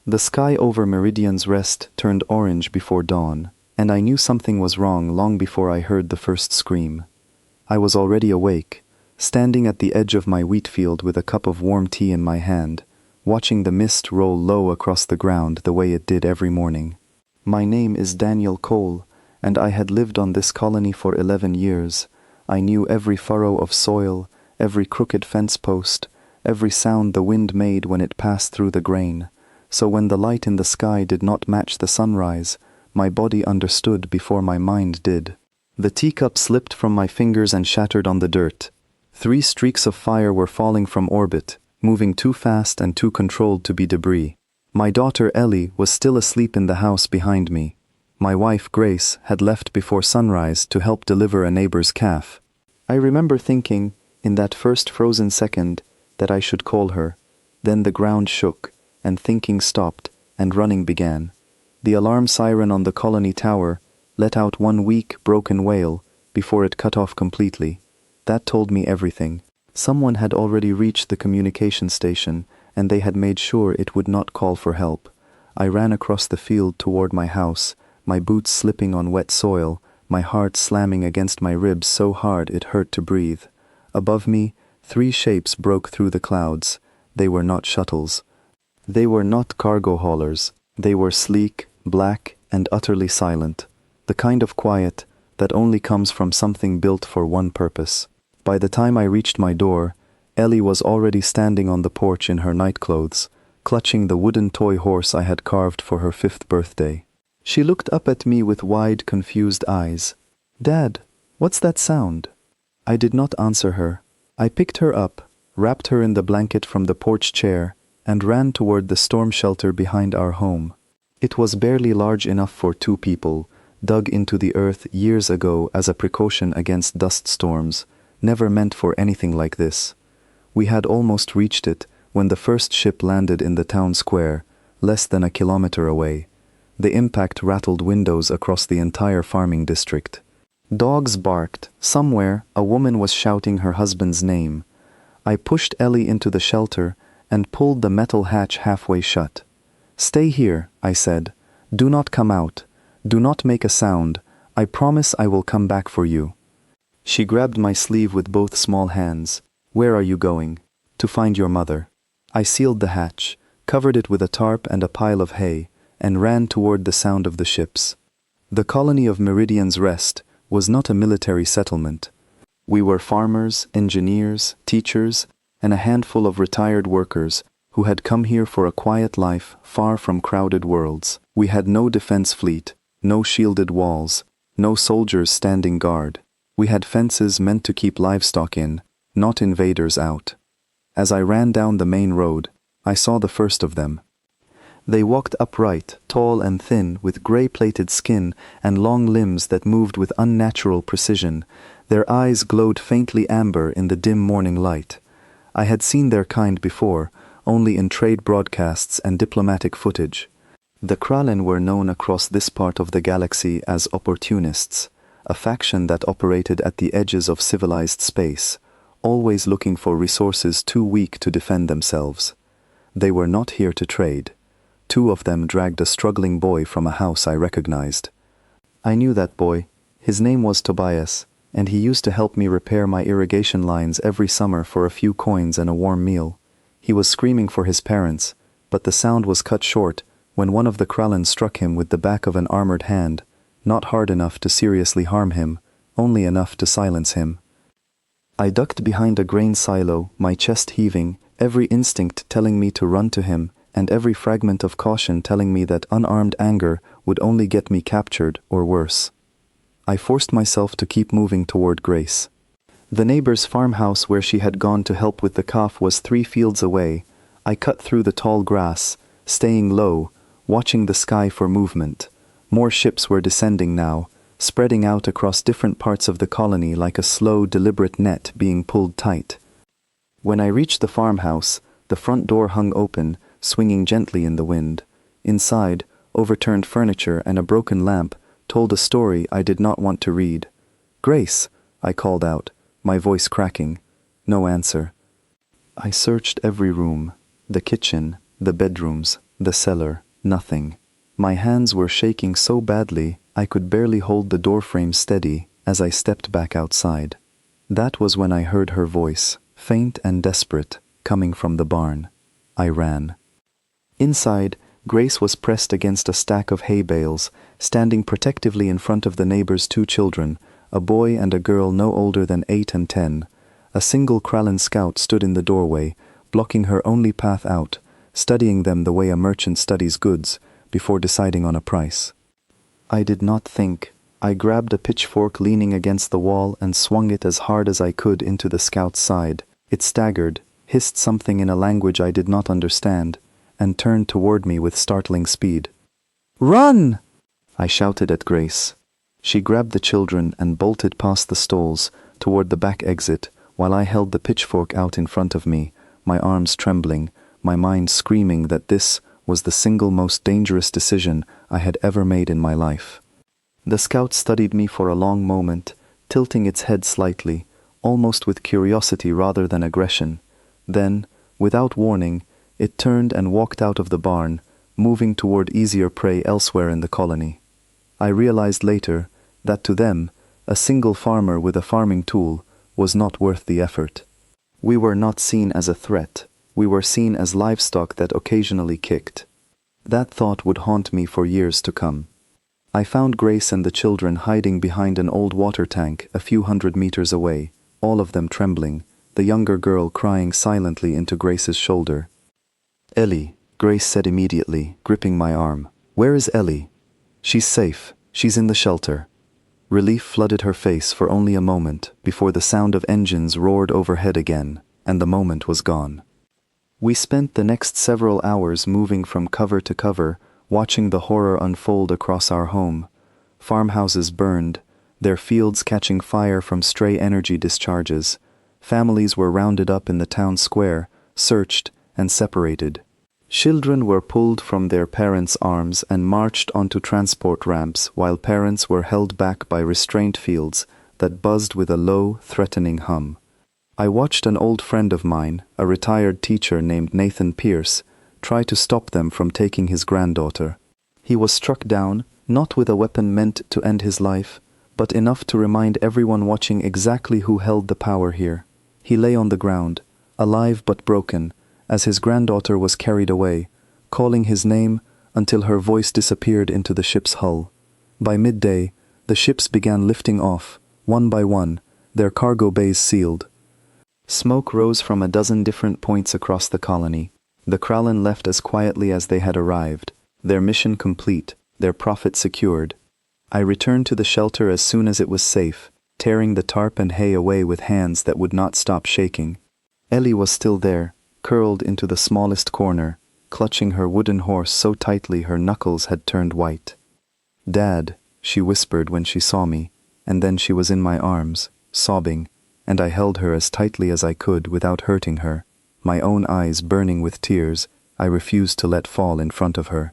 The sky over Meridian's Rest turned orange before dawn, and I knew something was wrong long before I heard the first scream. I was already awake, standing at the edge of my wheat field with a cup of warm tea in my hand, watching the mist roll low across the ground the way it did every morning. My name is Daniel Cole, and I had lived on this colony for 11 years. I knew every furrow of soil, every crooked fence post, every sound the wind made when it passed through the grain. So when the light in the sky did not match the sunrise, my body understood before my mind did. The teacup slipped from my fingers and shattered on the dirt. 3 streaks of fire were falling from orbit, moving too fast and too controlled to be debris. My daughter Ellie was still asleep in the house behind me. My wife Grace had left before sunrise to help deliver a neighbor's calf. I remember thinking, in that first frozen second, that I should call her. Then the ground shook, and thinking stopped, and running began. The alarm siren on the colony tower let out one weak, broken wail before it cut off completely. That told me everything. Someone had already reached the communication station, and they had made sure it would not call for help. I ran across the field toward my house, my boots slipping on wet soil, my heart slamming against my ribs so hard it hurt to breathe. Above me, 3 shapes broke through the clouds. They were not shuttles. They were not cargo haulers. They were sleek, black, and utterly silent. The kind of quiet that only comes from something built for one purpose. By the time I reached my door, Ellie was already standing on the porch in her nightclothes, clutching the wooden toy horse I had carved for her 5th birthday. She looked up at me with wide, confused eyes. "Dad, what's that sound?" I did not answer her. I picked her up, wrapped her in the blanket from the porch chair, and ran toward the storm shelter behind our home. It was barely large enough for 2 people, dug into the earth years ago as a precaution against dust storms, never meant for anything like this. We had almost reached it when the first ship landed in the town square, less than a kilometer away. The impact rattled windows across the entire farming district. Dogs barked. Somewhere, a woman was shouting her husband's name. I pushed Ellie into the shelter and pulled the metal hatch halfway shut. "Stay here," I said. "Do not come out. Do not make a sound. I promise I will come back for you." She grabbed my sleeve with both small hands. "Where are you going?" "To find your mother." I sealed the hatch, covered it with a tarp and a pile of hay, and ran toward the sound of the ships. The colony of Meridian's Rest was not a military settlement. We were farmers, engineers, teachers, and a handful of retired workers who had come here for a quiet life far from crowded worlds. We had no defense fleet, no shielded walls, no soldiers standing guard. We had fences meant to keep livestock in, not invaders out. As I ran down the main road, I saw the first of them. They walked upright, tall and thin, with gray-plated skin and long limbs that moved with unnatural precision. Their eyes glowed faintly amber in the dim morning light. I had seen their kind before, only in trade broadcasts and diplomatic footage. The Kralin were known across this part of the galaxy as opportunists, a faction that operated at the edges of civilized space, always looking for resources too weak to defend themselves. They were not here to trade. 2 of them dragged a struggling boy from a house I recognized. I knew that boy. His name was Tobias, and he used to help me repair my irrigation lines every summer for a few coins and a warm meal. He was screaming for his parents, but the sound was cut short when one of the Kralin struck him with the back of an armored hand, not hard enough to seriously harm him, only enough to silence him. I ducked behind a grain silo, my chest heaving, every instinct telling me to run to him, and every fragment of caution telling me that unarmed anger would only get me captured or worse. I forced myself to keep moving toward Grace. The neighbor's farmhouse where she had gone to help with the calf was 3 fields away. I cut through the tall grass, staying low, watching the sky for movement. More ships were descending now, spreading out across different parts of the colony like a slow, deliberate net being pulled tight. When I reached the farmhouse, the front door hung open, swinging gently in the wind. Inside, overturned furniture and a broken lamp told a story I did not want to read. "Grace," I called out, my voice cracking. No answer. I searched every room, the kitchen, the bedrooms, the cellar, nothing. My hands were shaking so badly I could barely hold the doorframe steady as I stepped back outside. That was when I heard her voice, faint and desperate, coming from the barn. I ran. Inside, Grace was pressed against a stack of hay bales, standing protectively in front of the neighbor's 2 children, a boy and a girl no older than 8 and 10. A single Kralin scout stood in the doorway, blocking her only path out, studying them the way a merchant studies goods, before deciding on a price. I did not think. I grabbed a pitchfork leaning against the wall and swung it as hard as I could into the scout's side. It staggered, hissed something in a language I did not understand, and turned toward me with startling speed. "Run!" I shouted at Grace. She grabbed the children and bolted past the stalls, toward the back exit, while I held the pitchfork out in front of me, my arms trembling, my mind screaming that this was the single most dangerous decision I had ever made in my life. The scout studied me for a long moment, tilting its head slightly, almost with curiosity rather than aggression. Then, without warning, it turned and walked out of the barn, moving toward easier prey elsewhere in the colony. I realized later that to them, a single farmer with a farming tool was not worth the effort. We were not seen as a threat. We were seen as livestock that occasionally kicked. That thought would haunt me for years to come. I found Grace and the children hiding behind an old water tank a few hundred meters away, all of them trembling, the younger girl crying silently into Grace's shoulder. "Ellie," Grace said immediately, gripping my arm. "Where is Ellie?" "She's safe. She's in the shelter." Relief flooded her face for only a moment before the sound of engines roared overhead again, and the moment was gone. We spent the next several hours moving from cover to cover, watching the horror unfold across our home. Farmhouses burned, their fields catching fire from stray energy discharges. Families were rounded up in the town square, searched, and separated. Children were pulled from their parents' arms and marched onto transport ramps while parents were held back by restraint fields that buzzed with a low, threatening hum. I watched an old friend of mine, a retired teacher named Nathan Pierce, try to stop them from taking his granddaughter. He was struck down, not with a weapon meant to end his life, but enough to remind everyone watching exactly who held the power here. He lay on the ground, alive but broken, as his granddaughter was carried away, calling his name until her voice disappeared into the ship's hull. By midday, the ships began lifting off, one by one, their cargo bays sealed. Smoke rose from a dozen different points across the colony. The Kralin left as quietly as they had arrived, their mission complete, their profit secured. I returned to the shelter as soon as it was safe, tearing the tarp and hay away with hands that would not stop shaking. Ellie was still there, curled into the smallest corner, clutching her wooden horse so tightly her knuckles had turned white. "Dad," she whispered when she saw me, and then she was in my arms, sobbing, and I held her as tightly as I could without hurting her. My own eyes burning with tears, I refused to let fall in front of her.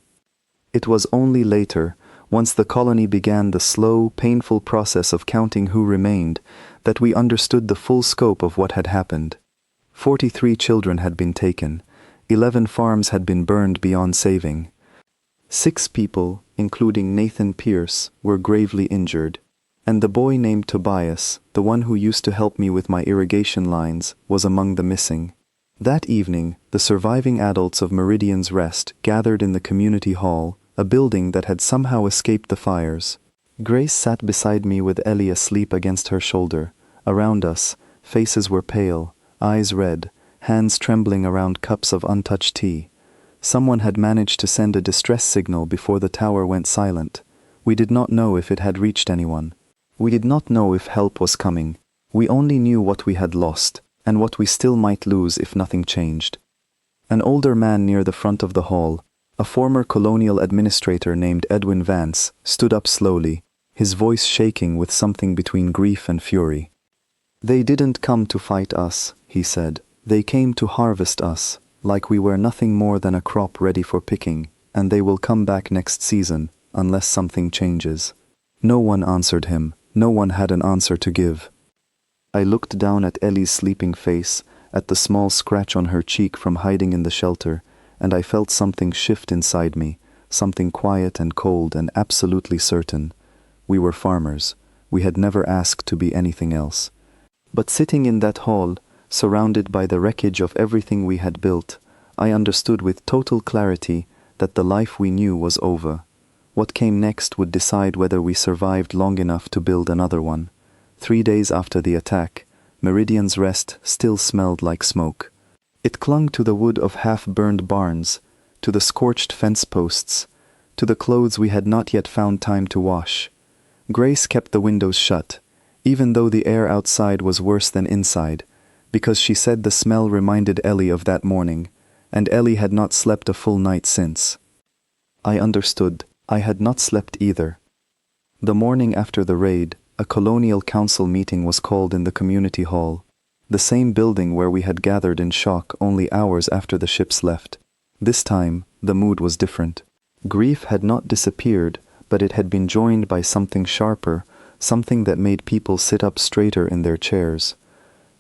It was only later, once the colony began the slow, painful process of counting who remained, that we understood the full scope of what had happened. 43 children had been taken, 11 farms had been burned beyond saving. 6 people, including Nathan Pierce, were gravely injured, and the boy named Tobias, the one who used to help me with my irrigation lines, was among the missing. That evening, the surviving adults of Meridian's Rest gathered in the community hall, a building that had somehow escaped the fires. Grace sat beside me with Ellie asleep against her shoulder. Around us, faces were pale, eyes red, hands trembling around cups of untouched tea. Someone had managed to send a distress signal before the tower went silent. We did not know if it had reached anyone. We did not know if help was coming. We only knew what we had lost, and what we still might lose if nothing changed. An older man near the front of the hall, a former colonial administrator named Edwin Vance, stood up slowly, his voice shaking with something between grief and fury. "They didn't come to fight us," he said. "They came to harvest us, like we were nothing more than a crop ready for picking, and they will come back next season, unless something changes." No one answered him. No one had an answer to give. I looked down at Ellie's sleeping face, at the small scratch on her cheek from hiding in the shelter, and I felt something shift inside me, something quiet and cold and absolutely certain. We were farmers. We had never asked to be anything else. But sitting in that hall, surrounded by the wreckage of everything we had built, I understood with total clarity that the life we knew was over. What came next would decide whether we survived long enough to build another one. 3 days after the attack, Meridian's Rest still smelled like smoke. It clung to the wood of half-burned barns, to the scorched fence posts, to the clothes we had not yet found time to wash. Grace kept the windows shut, even though the air outside was worse than inside, because she said the smell reminded Ellie of that morning, and Ellie had not slept a full night since. I understood. I had not slept either. The morning after the raid, a colonial council meeting was called in the community hall, the same building where we had gathered in shock only hours after the ships left. This time, the mood was different. Grief had not disappeared, but it had been joined by something sharper, something that made people sit up straighter in their chairs.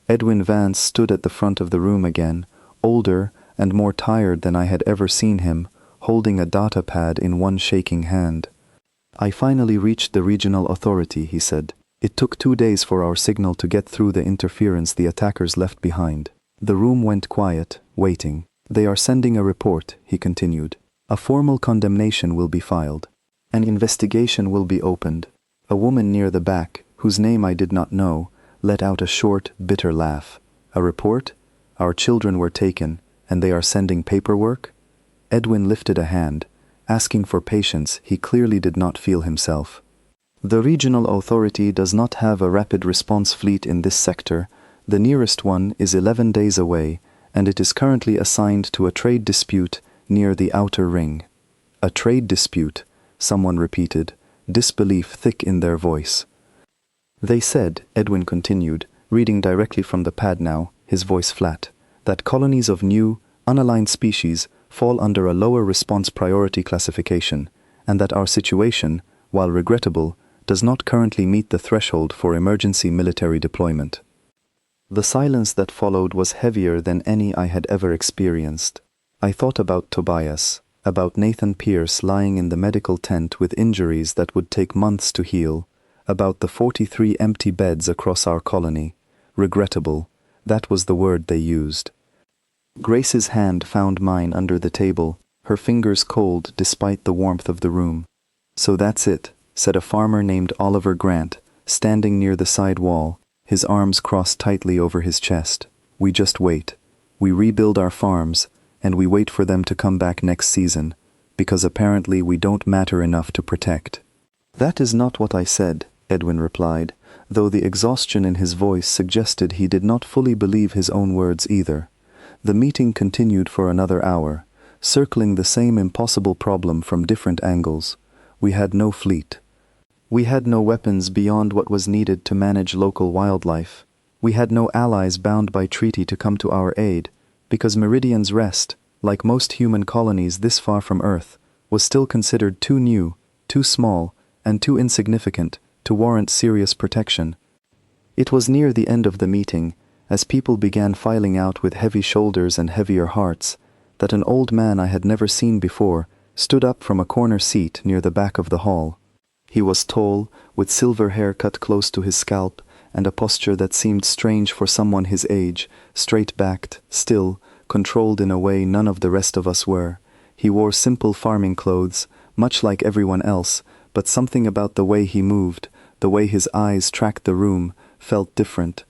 Edwin Vance stood at the front of the room again, older and more tired than I had ever seen him, holding a data pad in one shaking hand. I finally reached the regional authority, he said. It took 2 days for our signal to get through the interference the attackers left behind. The room went quiet, waiting. They are sending a report, he continued. A formal condemnation will be filed. An investigation will be opened. A woman near the back, whose name I did not know, let out a short, bitter laugh. A report? Our children were taken, and they are sending paperwork? Edwin lifted a hand. Asking for patience, he clearly did not feel himself. The regional authority does not have a rapid response fleet in this sector. The nearest one is 11 days away, and it is currently assigned to a trade dispute near the outer ring. A trade dispute, someone repeated, disbelief thick in their voice. They said, Edwin continued, reading directly from the pad now, his voice flat, that colonies of new, unaligned species fall under a lower response priority classification, and that our situation, while regrettable, does not currently meet the threshold for emergency military deployment. The silence that followed was heavier than any I had ever experienced. I thought about Tobias, about Nathan Pierce lying in the medical tent with injuries that would take months to heal, about the 43 empty beds across our colony. Regrettable, that was the word they used. Grace's hand found mine under the table, her fingers cold despite the warmth of the room. So that's it, said a farmer named Oliver Grant, standing near the side wall, his arms crossed tightly over his chest. We just wait. We rebuild our farms, and we wait for them to come back next season, because apparently we don't matter enough to protect. That is not what I said, Edwin replied, though the exhaustion in his voice suggested he did not fully believe his own words either. The meeting continued for another hour, circling the same impossible problem from different angles. We had no fleet. We had no weapons beyond what was needed to manage local wildlife. We had no allies bound by treaty to come to our aid, because Meridian's Rest, like most human colonies this far from Earth, was still considered too new, too small, and too insignificant to warrant serious protection. It was near the end of the meeting, as people began filing out with heavy shoulders and heavier hearts, that an old man I had never seen before stood up from a corner seat near the back of the hall. He was tall, with silver hair cut close to his scalp, and a posture that seemed strange for someone his age, straight-backed, still, controlled in a way none of the rest of us were. He wore simple farming clothes, much like everyone else, but something about the way he moved, the way his eyes tracked the room, felt different.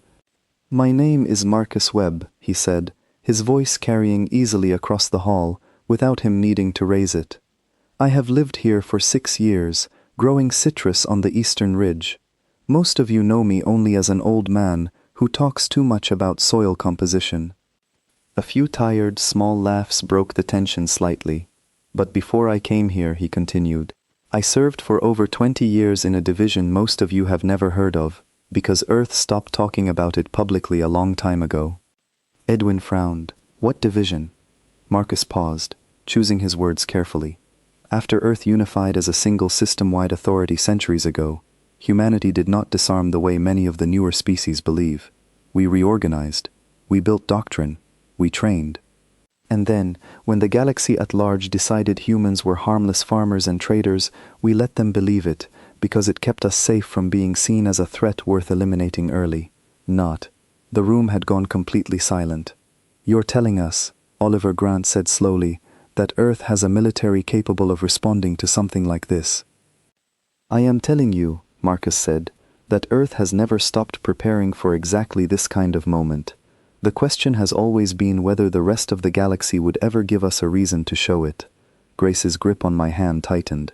"My name is Marcus Webb," he said, his voice carrying easily across the hall, without him needing to raise it. "I have lived here for 6 years, growing citrus on the eastern ridge. Most of you know me only as an old man who talks too much about soil composition." A few tired, small laughs broke the tension slightly. "But before I came here," he continued, "I served for over 20 years in a division most of you have never heard of, because Earth stopped talking about it publicly a long time ago." Edwin frowned. "What division?" Marcus paused, choosing his words carefully. "After Earth unified as a single system-wide authority centuries ago, humanity did not disarm the way many of the newer species believe. We reorganized. We built doctrine. We trained." And then, when the galaxy at large decided humans were harmless farmers and traders, we let them believe it, because it kept us safe from being seen as a threat worth eliminating early. Not. The room had gone completely silent. "You're telling us," Oliver Grant said slowly, "that Earth has a military capable of responding to something like this." "I am telling you," Marcus said, "that Earth has never stopped preparing for exactly this kind of moment. The question has always been whether the rest of the galaxy would ever give us a reason to show it." Grace's grip on my hand tightened.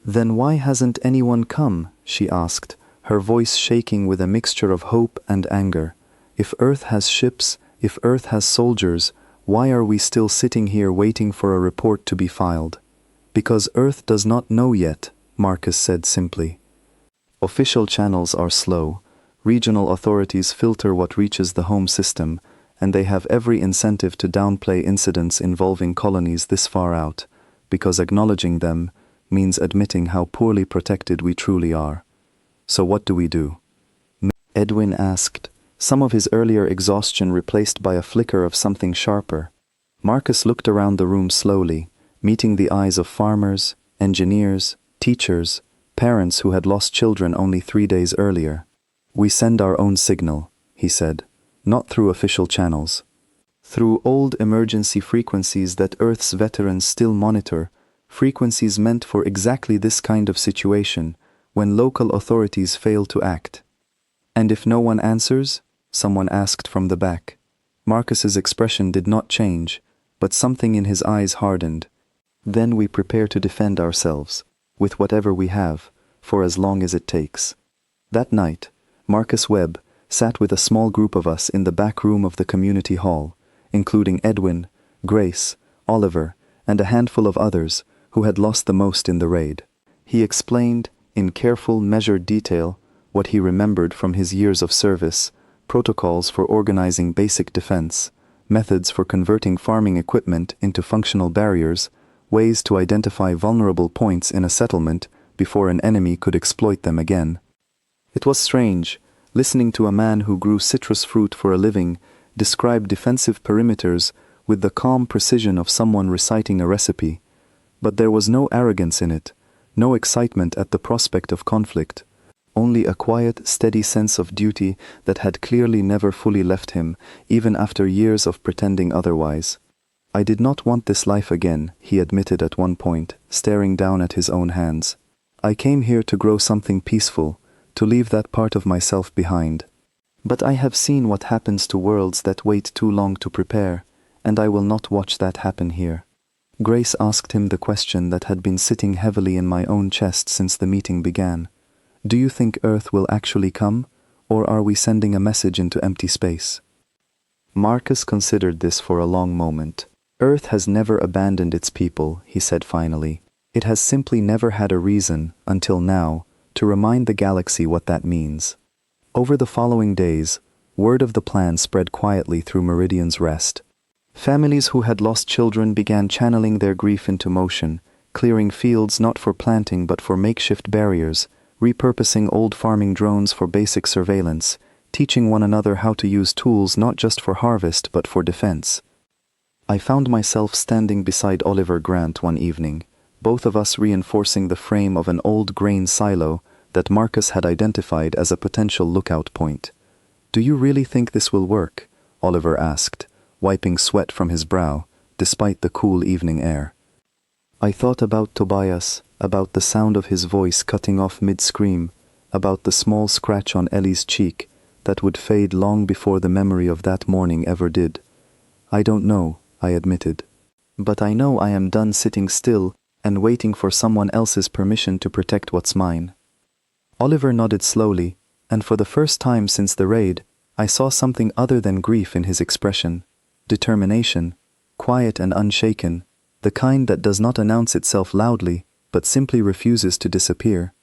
"Then why hasn't anyone come?" she asked, her voice shaking with a mixture of hope and anger. "If Earth has ships, if Earth has soldiers, why are we still sitting here waiting for a report to be filed?" "Because Earth does not know yet," Marcus said simply. "Official channels are slow. Regional authorities filter what reaches the home system, and they have every incentive to downplay incidents involving colonies this far out, because acknowledging them means admitting how poorly protected we truly are. So what do we do?" Edwin asked, some of his earlier exhaustion replaced by a flicker of something sharper. Marcus looked around the room slowly, meeting the eyes of farmers, engineers, teachers, parents who had lost children only 3 days earlier. "We send our own signal," he said, "not through official channels. Through old emergency frequencies that Earth's veterans still monitor, frequencies meant for exactly this kind of situation, when local authorities fail to act." "And if no one answers?" someone asked from the back. Marcus's expression did not change, but something in his eyes hardened. "Then we prepare to defend ourselves, with whatever we have, for as long as it takes." That night, Marcus Webb sat with a small group of us in the back room of the community hall, including Edwin, Grace, Oliver, and a handful of others who had lost the most in the raid. He explained, in careful, measured detail, what he remembered from his years of service, protocols for organizing basic defense, methods for converting farming equipment into functional barriers, ways to identify vulnerable points in a settlement before an enemy could exploit them again. It was strange, listening to a man who grew citrus fruit for a living describe defensive perimeters with the calm precision of someone reciting a recipe. But there was no arrogance in it, no excitement at the prospect of conflict, only a quiet, steady sense of duty that had clearly never fully left him, even after years of pretending otherwise. "I did not want this life again," he admitted at one point, staring down at his own hands. "I came here to grow something peaceful, to leave that part of myself behind. But I have seen what happens to worlds that wait too long to prepare, and I will not watch that happen here." Grace asked him the question that had been sitting heavily in my own chest since the meeting began. "Do you think Earth will actually come, or are we sending a message into empty space?" Marcus considered this for a long moment. "Earth has never abandoned its people," he said finally. "It has simply never had a reason, until now, to remind the galaxy what that means." Over the following days, word of the plan spread quietly through Meridian's Rest. Families who had lost children began channeling their grief into motion, clearing fields not for planting but for makeshift barriers, repurposing old farming drones for basic surveillance, teaching one another how to use tools not just for harvest but for defense. I found myself standing beside Oliver Grant one evening, both of us reinforcing the frame of an old grain silo that Marcus had identified as a potential lookout point. "Do you really think this will work?" Oliver asked, wiping sweat from his brow, despite the cool evening air. I thought about Tobias, about the sound of his voice cutting off mid-scream, about the small scratch on Ellie's cheek that would fade long before the memory of that morning ever did. "I don't know," I admitted. "But I know I am done sitting still and waiting for someone else's permission to protect what's mine." Oliver nodded slowly, and for the first time since the raid, I saw something other than grief in his expression. Determination, quiet and unshaken, the kind that does not announce itself loudly, but simply refuses to disappear.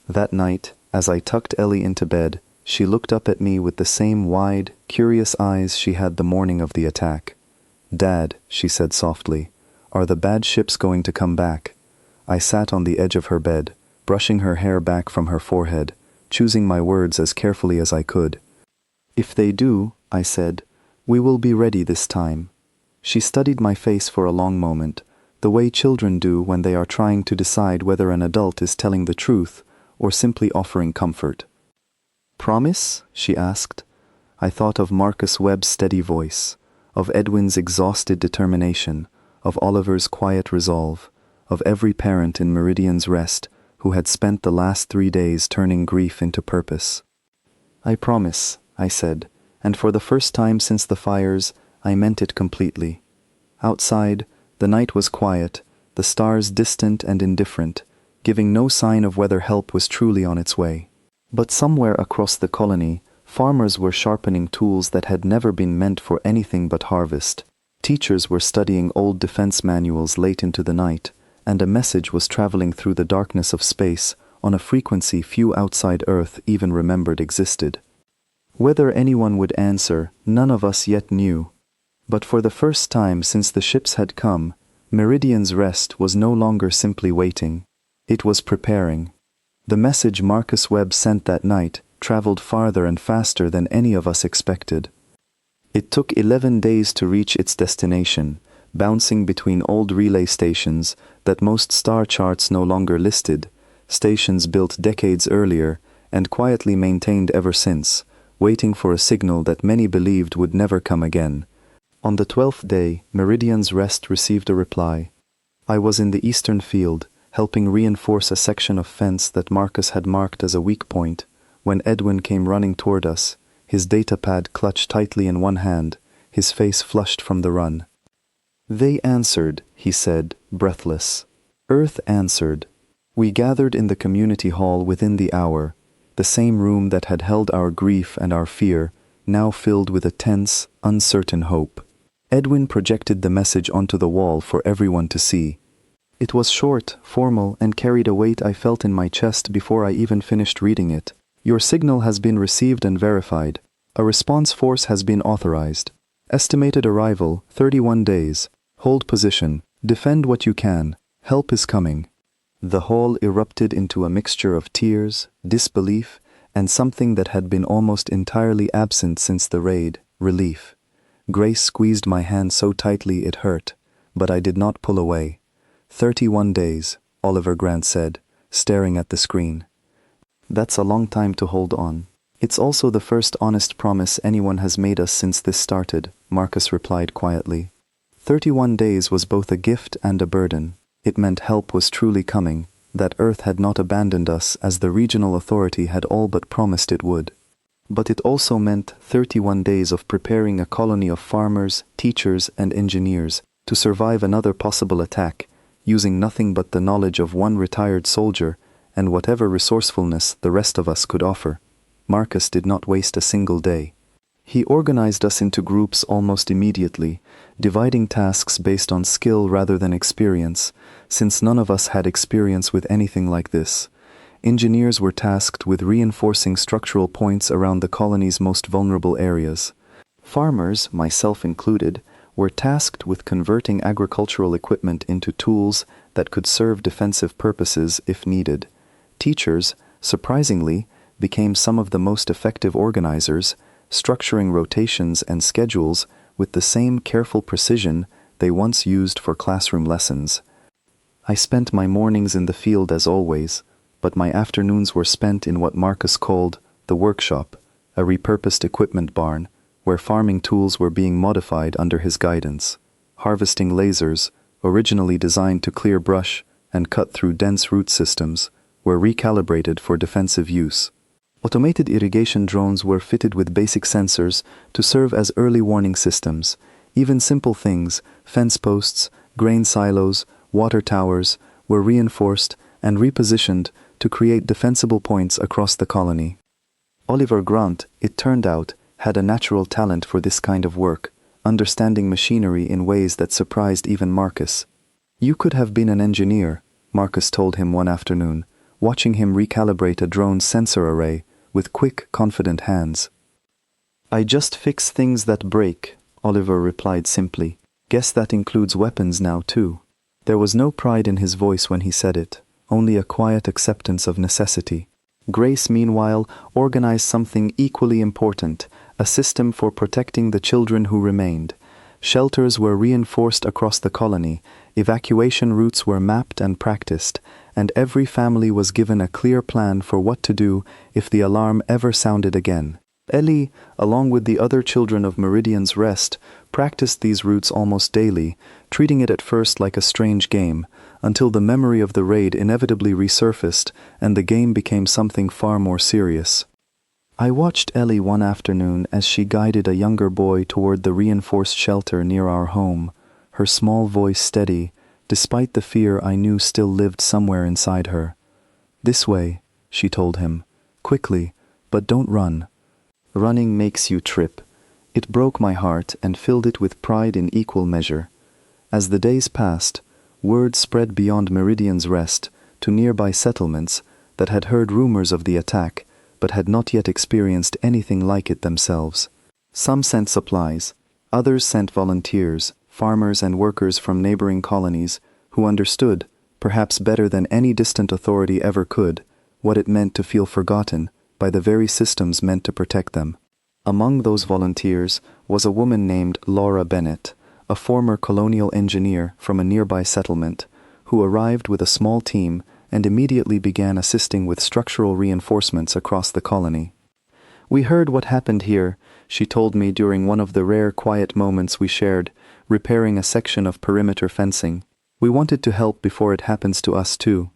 That night, as I tucked Ellie into bed, she looked up at me with the same wide, curious eyes she had the morning of the attack. "Dad," she said softly, "are the bad ships going to come back?" I sat on the edge of her bed, brushing her hair back from her forehead, choosing my words as carefully as I could. "If they do," I said, "we will be ready this time." She studied my face for a long moment, the way children do when they are trying to decide whether an adult is telling the truth or simply offering comfort. "Promise?" she asked. I thought of Marcus Webb's steady voice, of Edwin's exhausted determination, of Oliver's quiet resolve, of every parent in Meridian's Rest who had spent the last 3 days turning grief into purpose. "I promise," I said, and for the first time since the fires, I meant it completely. Outside, the night was quiet, the stars distant and indifferent, giving no sign of whether help was truly on its way. But somewhere across the colony, farmers were sharpening tools that had never been meant for anything but harvest. Teachers were studying old defense manuals late into the night, and a message was traveling through the darkness of space on a frequency few outside Earth even remembered existed. Whether anyone would answer, none of us yet knew. But for the first time since the ships had come, Meridian's Rest was no longer simply waiting. It was preparing. The message Marcus Webb sent that night traveled farther and faster than any of us expected. It took 11 days to reach its destination, bouncing between old relay stations that most star charts no longer listed, stations built decades earlier and quietly maintained ever since, waiting for a signal that many believed would never come again. On the 12th day, Meridian's Rest received a reply. I was in the eastern field, helping reinforce a section of fence that Marcus had marked as a weak point, when Edwin came running toward us, his datapad clutched tightly in one hand, his face flushed from the run. "They answered," he said, breathless. "Earth answered." We gathered in the community hall within the hour, the same room that had held our grief and our fear, now filled with a tense, uncertain hope. Edwin projected the message onto the wall for everyone to see. It was short, formal, and carried a weight I felt in my chest before I even finished reading it. "Your signal has been received and verified. A response force has been authorized. Estimated arrival, 31 days. Hold position. Defend what you can. Help is coming." The hall erupted into a mixture of tears, disbelief, and something that had been almost entirely absent since the raid, relief. Grace squeezed my hand so tightly it hurt, but I did not pull away. 31 days, Oliver Grant said, staring at the screen. "That's a long time to hold on. It's also the first honest promise anyone has made us since this started," Marcus replied quietly. 31 days was both a gift and a burden. It meant help was truly coming, that Earth had not abandoned us as the regional authority had all but promised it would. But it also meant 31 days of preparing a colony of farmers, teachers, and engineers to survive another possible attack, using nothing but the knowledge of one retired soldier and whatever resourcefulness the rest of us could offer. Marcus did not waste a single day. He organized us into groups almost immediately, dividing tasks based on skill rather than experience, since none of us had experience with anything like this. Engineers were tasked with reinforcing structural points around the colony's most vulnerable areas. Farmers, myself included, were tasked with converting agricultural equipment into tools that could serve defensive purposes if needed. Teachers, surprisingly, became some of the most effective organizers, structuring rotations and schedules with the same careful precision they once used for classroom lessons. I spent my mornings in the field as always, but my afternoons were spent in what Marcus called the workshop, a repurposed equipment barn, where farming tools were being modified under his guidance. Harvesting lasers, originally designed to clear brush and cut through dense root systems, were recalibrated for defensive use. Automated irrigation drones were fitted with basic sensors to serve as early warning systems. Even simple things, fence posts, grain silos, water towers, were reinforced and repositioned to create defensible points across the colony. Oliver Grant, it turned out, had a natural talent for this kind of work, understanding machinery in ways that surprised even Marcus. "You could have been an engineer," Marcus told him one afternoon, watching him recalibrate a drone's sensor array with quick, confident hands. "I just fix things that break," Oliver replied simply. "Guess that includes weapons now, too." There was no pride in his voice when he said it, only a quiet acceptance of necessity. Grace, meanwhile, organized something equally important, a system for protecting the children who remained. Shelters were reinforced across the colony, evacuation routes were mapped and practiced, and every family was given a clear plan for what to do if the alarm ever sounded again. Ellie, along with the other children of Meridian's Rest, practiced these routes almost daily, treating it at first like a strange game, until the memory of the raid inevitably resurfaced and the game became something far more serious. I watched Ellie one afternoon as she guided a younger boy toward the reinforced shelter near our home, her small voice steady, despite the fear I knew still lived somewhere inside her. "This way," she told him, "quickly, but don't run. Running makes you trip." It broke my heart and filled it with pride in equal measure. As the days passed, word spread beyond Meridian's Rest to nearby settlements that had heard rumors of the attack but had not yet experienced anything like it themselves. Some sent supplies, others sent volunteers, farmers and workers from neighboring colonies who understood, perhaps better than any distant authority ever could, what it meant to feel forgotten by the very systems meant to protect them. Among those volunteers was a woman named Laura Bennett, a former colonial engineer from a nearby settlement, who arrived with a small team and immediately began assisting with structural reinforcements across the colony. "We heard what happened here," she told me during one of the rare quiet moments we shared, repairing a section of perimeter fencing. "We wanted to help before it happens to us too."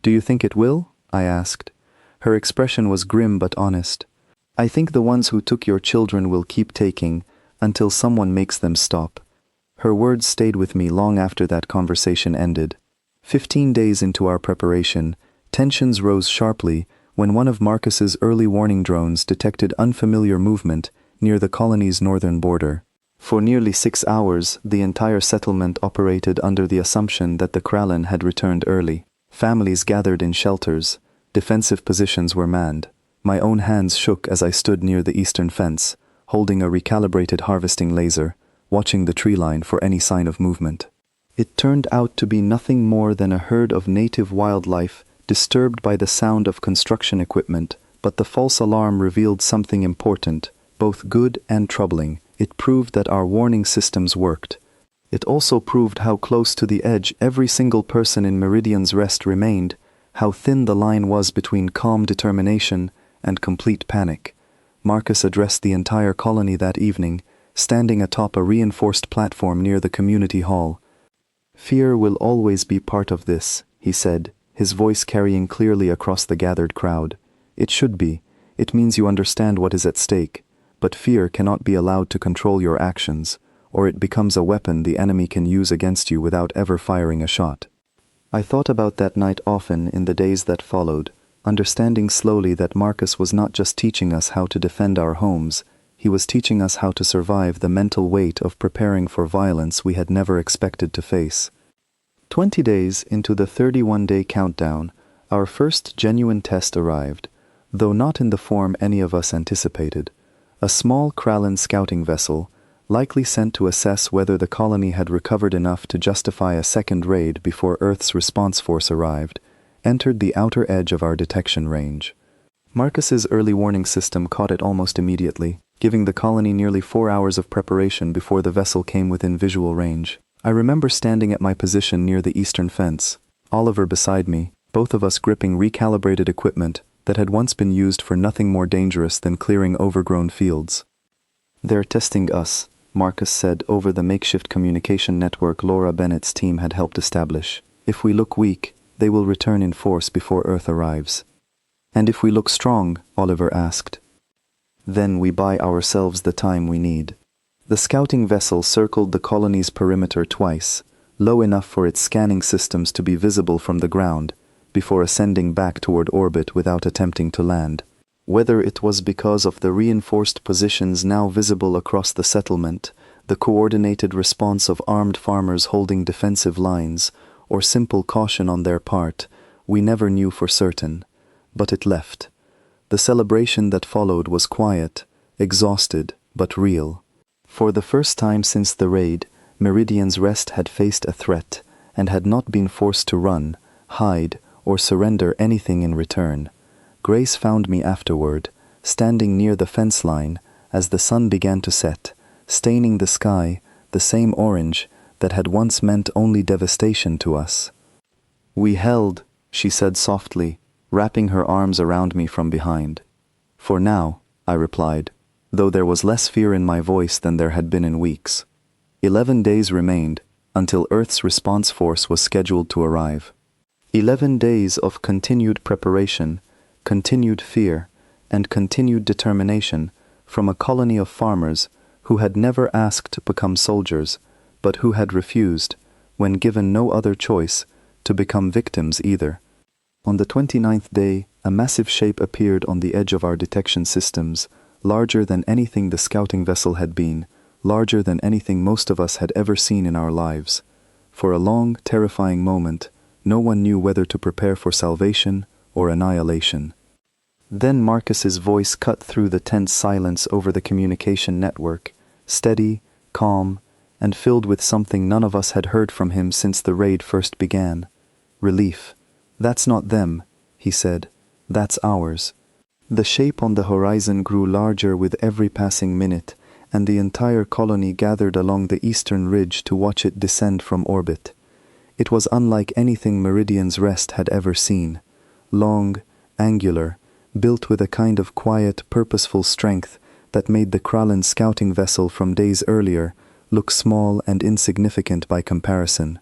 "Do you think it will?" I asked. Her expression was grim but honest. "I think the ones who took your children will keep taking until someone makes them stop." Her words stayed with me long after that conversation ended. 15 days into our preparation, tensions rose sharply when one of Marcus's early warning drones detected unfamiliar movement near the colony's northern border. For nearly 6 hours, the entire settlement operated under the assumption that the Kralin had returned early. Families gathered in shelters. Defensive positions were manned. My own hands shook as I stood near the eastern fence, holding a recalibrated harvesting laser, watching the tree line for any sign of movement. It turned out to be nothing more than a herd of native wildlife disturbed by the sound of construction equipment, but the false alarm revealed something important, both good and troubling. It proved that our warning systems worked. It also proved how close to the edge every single person in Meridian's Rest remained, how thin the line was between calm determination and complete panic. Marcus addressed the entire colony that evening, standing atop a reinforced platform near the community hall. "Fear will always be part of this," he said, his voice carrying clearly across the gathered crowd. "It should be. It means you understand what is at stake. But fear cannot be allowed to control your actions, or it becomes a weapon the enemy can use against you without ever firing a shot." I thought about that night often in the days that followed, understanding slowly that Marcus was not just teaching us how to defend our homes, he was teaching us how to survive the mental weight of preparing for violence we had never expected to face. 20 days into the 31-day countdown, our first genuine test arrived, though not in the form any of us anticipated. A small Kralin scouting vessel, likely sent to assess whether the colony had recovered enough to justify a second raid before Earth's response force arrived, entered the outer edge of our detection range. Marcus's early warning system caught it almost immediately, giving the colony nearly 4 hours of preparation before the vessel came within visual range. I remember standing at my position near the eastern fence, Oliver beside me, both of us gripping recalibrated equipment that had once been used for nothing more dangerous than clearing overgrown fields. "They're testing us," Marcus said over the makeshift communication network Laura Bennett's team had helped establish. "If we look weak, they will return in force before Earth arrives." "And if we look strong?" Oliver asked. "Then we buy ourselves the time we need." The scouting vessel circled the colony's perimeter twice, low enough for its scanning systems to be visible from the ground, before ascending back toward orbit without attempting to land. Whether it was because of the reinforced positions now visible across the settlement, the coordinated response of armed farmers holding defensive lines, or simple caution on their part, we never knew for certain. But it left. The celebration that followed was quiet, exhausted, but real. For the first time since the raid, Meridian's Rest had faced a threat, and had not been forced to run, hide, or surrender anything in return. Grace found me afterward, standing near the fence line, as the sun began to set, staining the sky, the same orange that had once meant only devastation to us. "We held," she said softly, wrapping her arms around me from behind. "For now," I replied, though there was less fear in my voice than there had been in weeks. 11 days remained until Earth's response force was scheduled to arrive. 11 days of continued preparation, continued fear, and continued determination from a colony of farmers who had never asked to become soldiers, but who had refused, when given no other choice, to become victims either. On the 29th day, a massive shape appeared on the edge of our detection systems, larger than anything the scouting vessel had been, larger than anything most of us had ever seen in our lives. For a long, terrifying moment, no one knew whether to prepare for salvation or annihilation. Then Marcus's voice cut through the tense silence over the communication network, steady, calm, and filled with something none of us had heard from him since the raid first began. "Relief. That's not them," he said. "That's ours." The shape on the horizon grew larger with every passing minute, and the entire colony gathered along the eastern ridge to watch it descend from orbit. It was unlike anything Meridian's Rest had ever seen. Long, angular, built with a kind of quiet, purposeful strength that made the Kralin scouting vessel from days earlier look small and insignificant by comparison.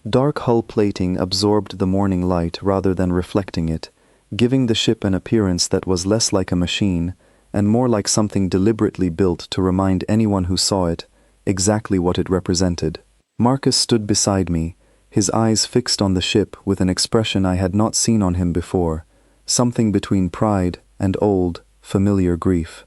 Dark hull plating absorbed the morning light rather than reflecting it, giving the ship an appearance that was less like a machine and more like something deliberately built to remind anyone who saw it exactly what it represented. Marcus stood beside me, his eyes fixed on the ship with an expression I had not seen on him before, something between pride and old, familiar grief.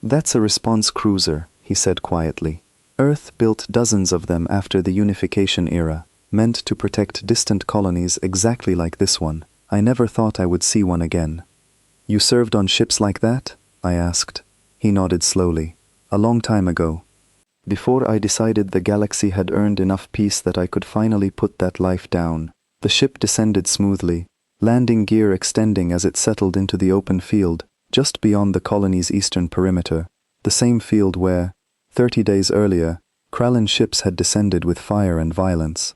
"That's a response cruiser," he said quietly. "Earth built dozens of them after the unification era, meant to protect distant colonies exactly like this one. I never thought I would see one again." "You served on ships like that?" I asked. He nodded slowly. "A long time ago. Before I decided the galaxy had earned enough peace that I could finally put that life down." The ship descended smoothly, landing gear extending as it settled into the open field just beyond the colony's eastern perimeter, the same field where, 30 days earlier, Kralin ships had descended with fire and violence.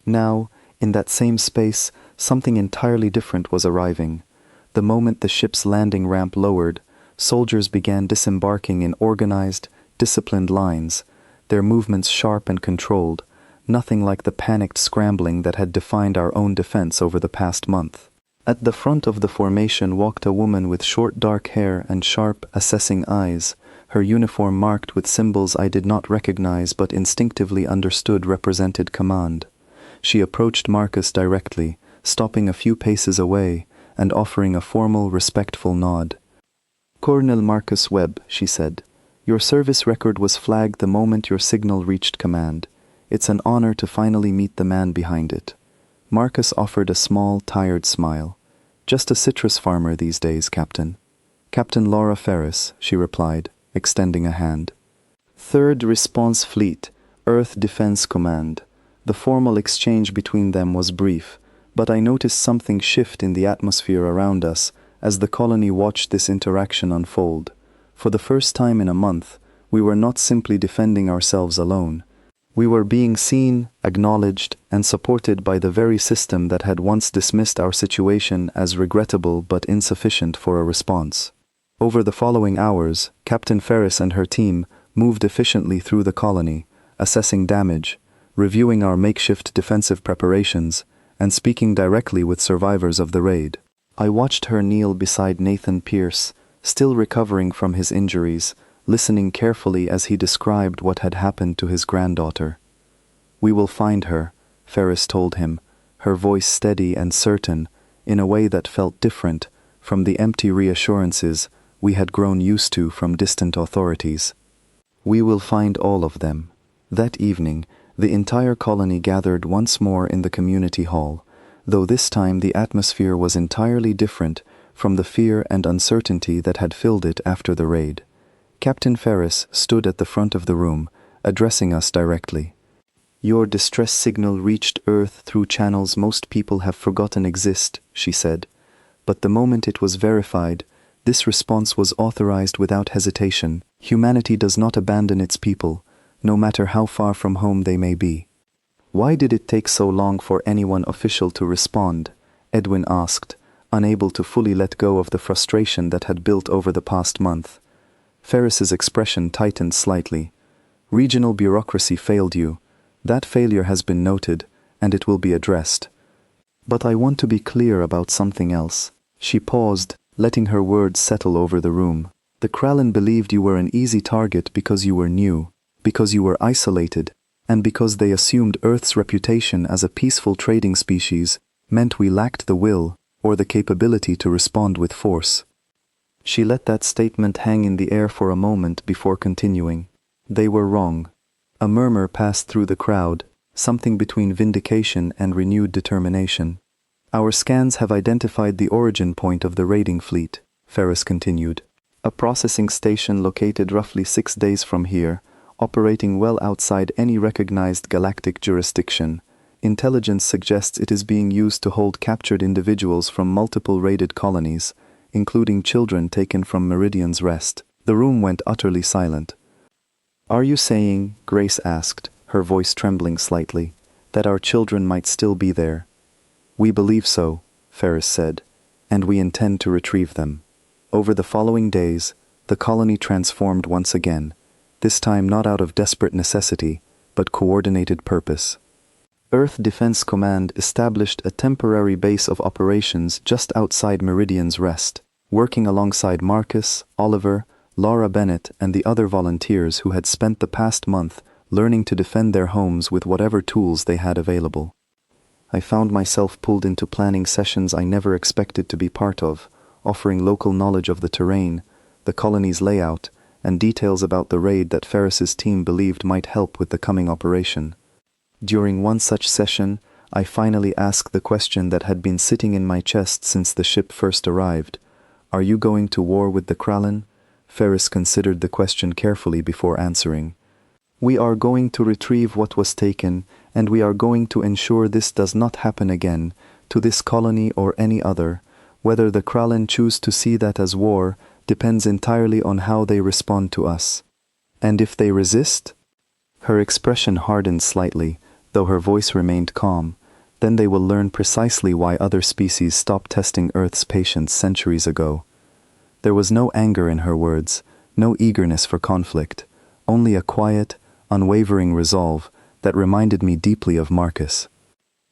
Now, in that same space, something entirely different was arriving. The moment the ship's landing ramp lowered, soldiers began disembarking in organized, disciplined lines, their movements sharp and controlled, nothing like the panicked scrambling that had defined our own defense over the past month. At the front of the formation walked a woman with short dark hair and sharp, assessing eyes, her uniform marked with symbols I did not recognize but instinctively understood represented command. She approached Marcus directly, stopping a few paces away and offering a formal, respectful nod. "Colonel Marcus Webb," she said, "your service record was flagged the moment your signal reached command. It's an honor to finally meet the man behind it." Marcus offered a small, tired smile. "Just a citrus farmer these days, Captain." "Captain Laura Ferris," she replied, extending a hand. "Third Response Fleet, Earth Defense Command." The formal exchange between them was brief, but I noticed something shift in the atmosphere around us as the colony watched this interaction unfold. For the first time in a month, we were not simply defending ourselves alone. We were being seen, acknowledged, and supported by the very system that had once dismissed our situation as regrettable but insufficient for a response. Over the following hours, Captain Ferris and her team moved efficiently through the colony, assessing damage, reviewing our makeshift defensive preparations, and speaking directly with survivors of the raid. I watched her kneel beside Nathan Pierce, still recovering from his injuries, listening carefully as he described what had happened to his granddaughter. "We will find her," Ferris told him, her voice steady and certain, in a way that felt different from the empty reassurances we had grown used to from distant authorities. "We will find all of them." That evening, the entire colony gathered once more in the community hall, though this time the atmosphere was entirely different from the fear and uncertainty that had filled it after the raid. Captain Ferris stood at the front of the room, addressing us directly. "Your distress signal reached Earth through channels most people have forgotten exist," she said. "But the moment it was verified, this response was authorized without hesitation. Humanity does not abandon its people. no matter how far from home they may be. Why did it take so long for anyone official to respond? Edwin asked, unable to fully let go of the frustration that had built over the past month. Ferris's expression tightened slightly. Regional bureaucracy failed you. That failure has been noted, and it will be addressed. But I want to be clear about something else. She paused, letting her words settle over the room. The Kralin believed you were an easy target because you were new, because you were isolated, and because they assumed Earth's reputation as a peaceful trading species meant we lacked the will or the capability to respond with force. She let that statement hang in the air for a moment before continuing. They were wrong. A murmur passed through the crowd, something between vindication and renewed determination. Our scans have identified the origin point of the raiding fleet, Ferris continued. A processing station located roughly 6 days from here, operating well outside any recognized galactic jurisdiction. Intelligence suggests it is being used to hold captured individuals from multiple raided colonies, including children taken from Meridian's Rest. The room went utterly silent. Are you saying, Grace asked, her voice trembling slightly, that our children might still be there? We believe so, Ferris said, and we intend to retrieve them. Over the following days, the colony transformed once again, this time not out of desperate necessity, but coordinated purpose. Earth Defense Command established a temporary base of operations just outside Meridian's Rest, working alongside Marcus, Oliver, Laura Bennett, and the other volunteers who had spent the past month learning to defend their homes with whatever tools they had available. I found myself pulled into planning sessions I never expected to be part of, offering local knowledge of the terrain, the colony's layout, and details about the raid that Ferris's team believed might help with the coming operation. During one such session, I finally asked the question that had been sitting in my chest since the ship first arrived. Are you going to war with the Kralin? Ferris considered the question carefully before answering. We are going to retrieve what was taken, and we are going to ensure this does not happen again, to this colony or any other. Whether the Kralin choose to see that as war depends entirely on how they respond to us. And if they resist? Her expression hardened slightly, though her voice remained calm. Then they will learn precisely why other species stopped testing Earth's patience centuries ago. There was no anger in her words, no eagerness for conflict, only a quiet, unwavering resolve that reminded me deeply of Marcus.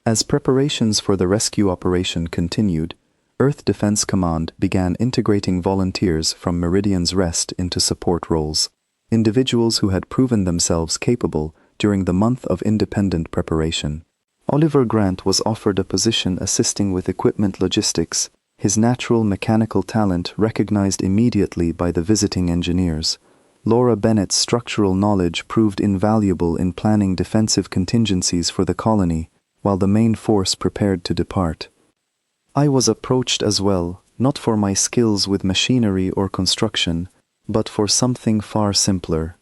As preparations for the rescue operation continued, Earth Defense Command began integrating volunteers from Meridian's Rest into support roles, individuals who had proven themselves capable during the month of independent preparation. Oliver Grant was offered a position assisting with equipment logistics, his natural mechanical talent recognized immediately by the visiting engineers. Laura Bennett's structural knowledge proved invaluable in planning defensive contingencies for the colony, while the main force prepared to depart. I was approached as well, not for my skills with machinery or construction, but for something far simpler.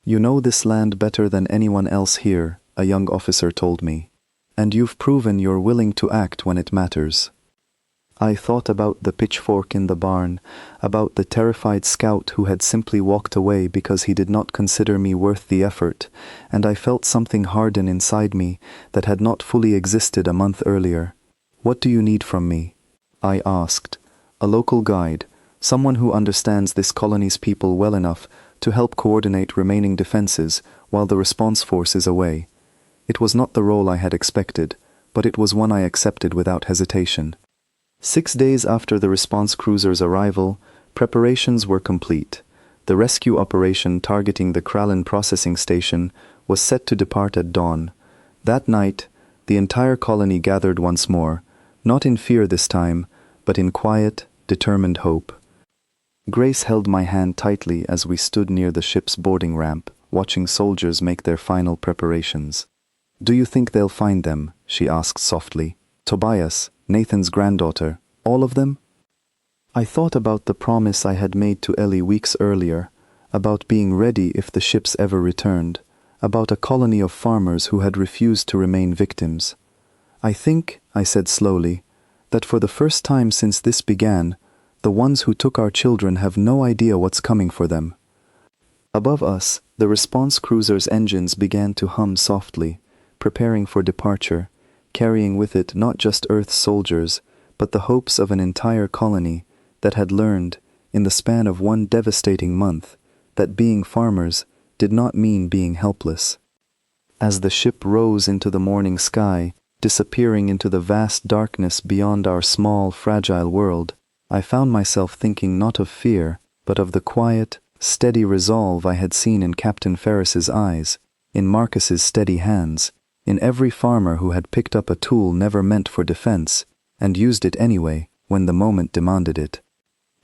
You know this land better than anyone else here, a young officer told me, and you've proven you're willing to act when it matters. I thought about the pitchfork in the barn, about the terrified scout who had simply walked away because he did not consider me worth the effort, and I felt something harden inside me that had not fully existed a month earlier. What do you need from me? I asked. A local guide, someone who understands this colony's people well enough to help coordinate remaining defenses while the response force is away. It was not the role I had expected, but it was one I accepted without hesitation. 6 days after the response cruiser's arrival, preparations were complete. The rescue operation targeting the Kralin processing station was set to depart at dawn. That night, the entire colony gathered once more, not in fear this time, but in quiet, determined hope. Grace held my hand tightly as we stood near the ship's boarding ramp, watching soldiers make their final preparations. Do you think they'll find them? She asked softly. Tobias, Nathan's granddaughter, all of them? I thought about the promise I had made to Ellie weeks earlier, about being ready if the ships ever returned, about a colony of farmers who had refused to remain victims. I think, I said slowly, that for the first time since this began, the ones who took our children have no idea what's coming for them. Above us, the response cruiser's engines began to hum softly, preparing for departure, carrying with it not just Earth's soldiers, but the hopes of an entire colony that had learned, in the span of one devastating month, that being farmers did not mean being helpless. As the ship rose into the morning sky, disappearing into the vast darkness beyond our small, fragile world, I found myself thinking not of fear, but of the quiet, steady resolve I had seen in Captain Ferris's eyes, in Marcus's steady hands, in every farmer who had picked up a tool never meant for defense, and used it anyway, when the moment demanded it.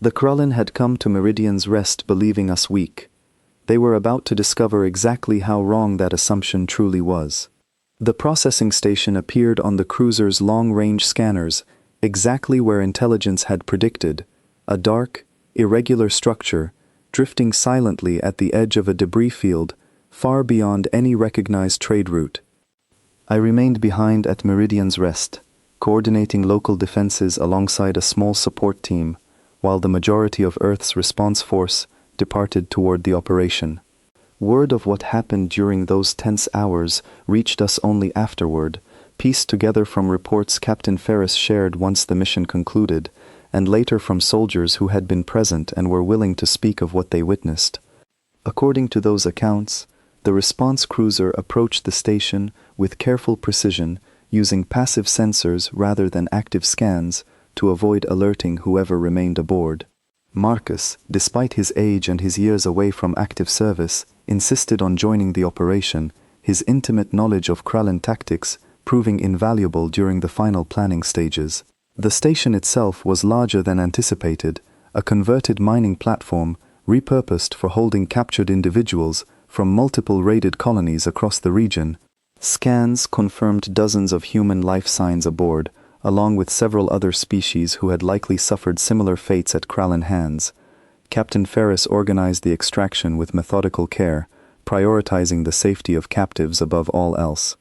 The Krullen had come to Meridian's Rest believing us weak. They were about to discover exactly how wrong that assumption truly was. The processing station appeared on the cruiser's long-range scanners, exactly where intelligence had predicted, a dark, irregular structure, drifting silently at the edge of a debris field, far beyond any recognized trade route. I remained behind at Meridian's Rest, coordinating local defenses alongside a small support team, while the majority of Earth's response force departed toward the operation. Word of what happened during those tense hours reached us only afterward, pieced together from reports Captain Ferris shared once the mission concluded, and later from soldiers who had been present and were willing to speak of what they witnessed. According to those accounts, the response cruiser approached the station with careful precision, using passive sensors rather than active scans to avoid alerting whoever remained aboard. Marcus, despite his age and his years away from active service, insisted on joining the operation, his intimate knowledge of Krallen tactics proving invaluable during the final planning stages. The station itself was larger than anticipated, a converted mining platform repurposed for holding captured individuals from multiple raided colonies across the region. Scans confirmed dozens of human life signs aboard, along with several other species who had likely suffered similar fates at Krallen hands. Captain Ferris organized the extraction with methodical care, prioritizing the safety of captives above all else.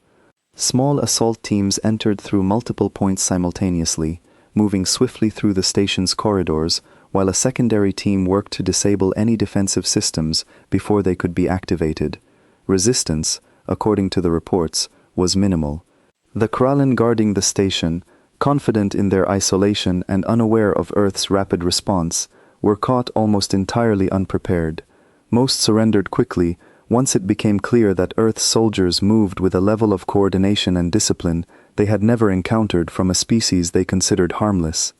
Small assault teams entered through multiple points simultaneously, moving swiftly through the station's corridors, while a secondary team worked to disable any defensive systems before they could be activated. Resistance, according to the reports, was minimal. The Krallen guarding the station, confident in their isolation and unaware of Earth's rapid response, were caught almost entirely unprepared. Most surrendered quickly once it became clear that Earth's soldiers moved with a level of coordination and discipline they had never encountered from a species they considered harmless.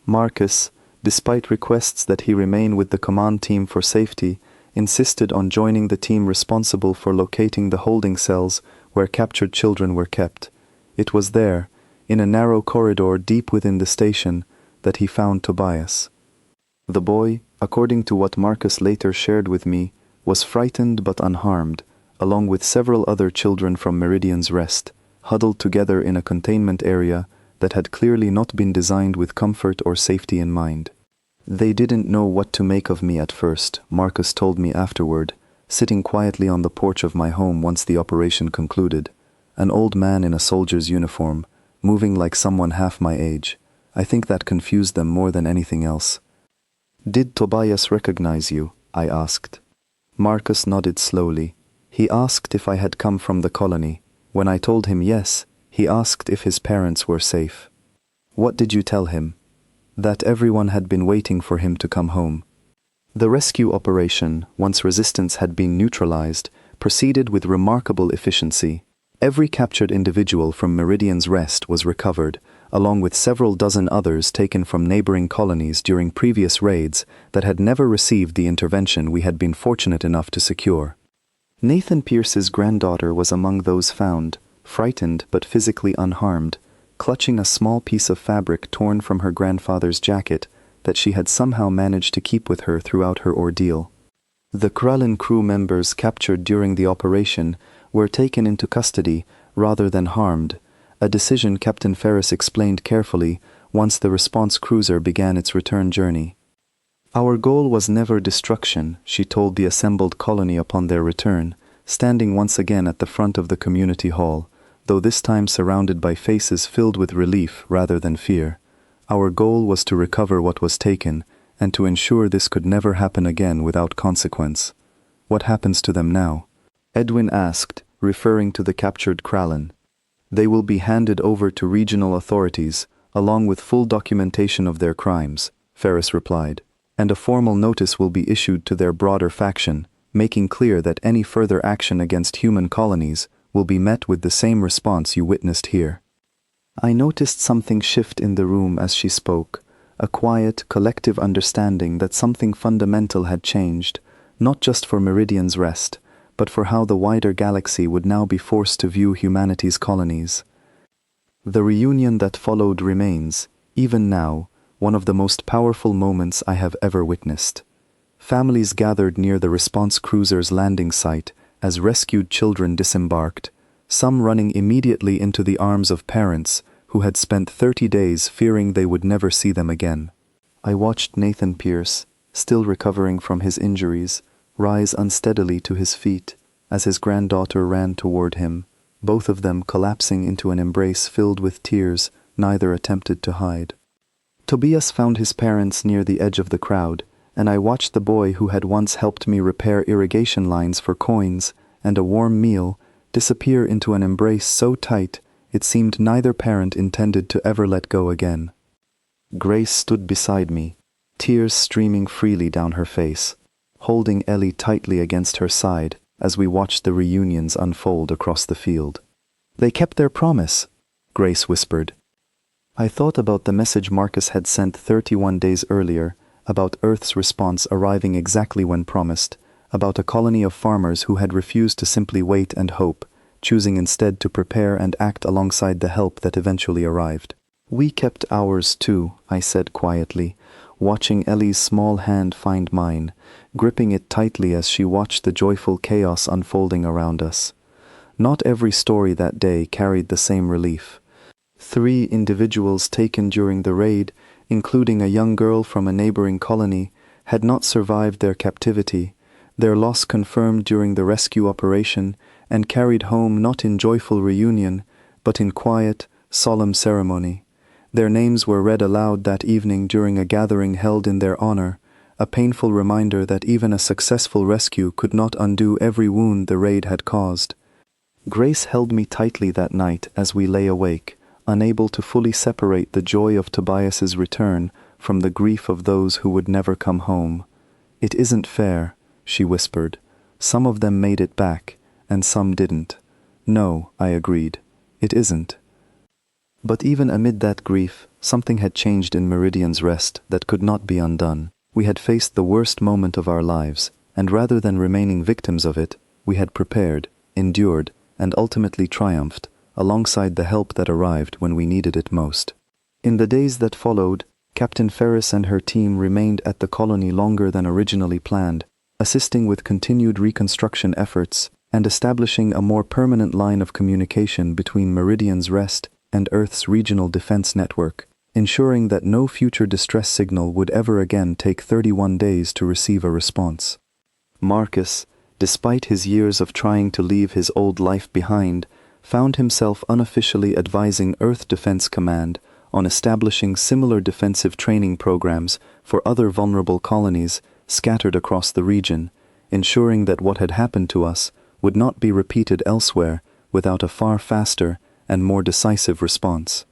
Marcus, despite requests that he remain with the command team for safety, insisted on joining the team responsible for locating the holding cells where captured children were kept. It was there, in a narrow corridor deep within the station, that he found Tobias. The boy, according to what Marcus later shared with me, was frightened but unharmed, along with several other children from Meridian's Rest, huddled together in a containment area that had clearly not been designed with comfort or safety in mind. They didn't know what to make of me at first, Marcus told me afterward, sitting quietly on the porch of my home once the operation concluded, an old man in a soldier's uniform, moving like someone half my age. I think that confused them more than anything else. "Did Tobias recognize you?" I asked. Marcus nodded slowly. He asked if I had come from the colony. When I told him yes, he asked if his parents were safe. "What did you tell him?" "That everyone had been waiting for him to come home." The rescue operation, once resistance had been neutralized, proceeded with remarkable efficiency. Every captured individual from Meridian's Rest was recovered, along with several dozen others taken from neighboring colonies during previous raids that had never received the intervention we had been fortunate enough to secure. Nathan Pierce's granddaughter was among those found, frightened but physically unharmed, clutching a small piece of fabric torn from her grandfather's jacket that she had somehow managed to keep with her throughout her ordeal. The Krallen crew members captured during the operation were taken into custody rather than harmed, a decision Captain Ferris explained carefully once the response cruiser began its return journey. "Our goal was never destruction," she told the assembled colony upon their return, standing once again at the front of the community hall, though this time surrounded by faces filled with relief rather than fear. "Our goal was to recover what was taken, and to ensure this could never happen again without consequence." What happens to them now? Edwin asked, referring to the captured Kralin. They will be handed over to regional authorities, along with full documentation of their crimes, Ferris replied, and a formal notice will be issued to their broader faction, making clear that any further action against human colonies will be met with the same response you witnessed here. I noticed something shift in the room as she spoke, a quiet, collective understanding that something fundamental had changed, not just for Meridian's rest, but for how the wider galaxy would now be forced to view humanity's colonies. The reunion that followed remains, even now, one of the most powerful moments I have ever witnessed. Families gathered near the response cruiser's landing site as rescued children disembarked, some running immediately into the arms of parents who had spent 30 days fearing they would never see them again. I watched Nathan Pierce, still recovering from his injuries, rise unsteadily to his feet as his granddaughter ran toward him, both of them collapsing into an embrace filled with tears neither attempted to hide. Tobias found his parents near the edge of the crowd, and I watched the boy who had once helped me repair irrigation lines for coins and a warm meal disappear into an embrace so tight it seemed neither parent intended to ever let go again. Grace stood beside me, tears streaming freely down her face, holding Ellie tightly against her side as we watched the reunions unfold across the field. "They kept their promise," Grace whispered. I thought about the message Marcus had sent 31 days earlier, about Earth's response arriving exactly when promised, about a colony of farmers who had refused to simply wait and hope, choosing instead to prepare and act alongside the help that eventually arrived. "We kept ours too," I said quietly, watching Ellie's small hand find mine, gripping it tightly as she watched the joyful chaos unfolding around us. Not every story that day carried the same relief. 3 individuals taken during the raid, including a young girl from a neighboring colony, had not survived their captivity, their loss confirmed during the rescue operation, and carried home not in joyful reunion, but in quiet, solemn ceremony. Their names were read aloud that evening during a gathering held in their honor, a painful reminder that even a successful rescue could not undo every wound the raid had caused. Grace held me tightly that night as we lay awake, unable to fully separate the joy of Tobias's return from the grief of those who would never come home. "It isn't fair," she whispered. "Some of them made it back, and some didn't." "No," I agreed. "It isn't." But even amid that grief, something had changed in Meridian's rest that could not be undone. We had faced the worst moment of our lives, and rather than remaining victims of it, we had prepared, endured, and ultimately triumphed, alongside the help that arrived when we needed it most. In the days that followed, Captain Ferris and her team remained at the colony longer than originally planned, assisting with continued reconstruction efforts and establishing a more permanent line of communication between Meridian's rest and Earth's regional defense network, ensuring that no future distress signal would ever again take 31 days to receive a response. Marcus, despite his years of trying to leave his old life behind, found himself unofficially advising Earth Defense Command on establishing similar defensive training programs for other vulnerable colonies scattered across the region, ensuring that what had happened to us would not be repeated elsewhere without a far faster and more decisive response.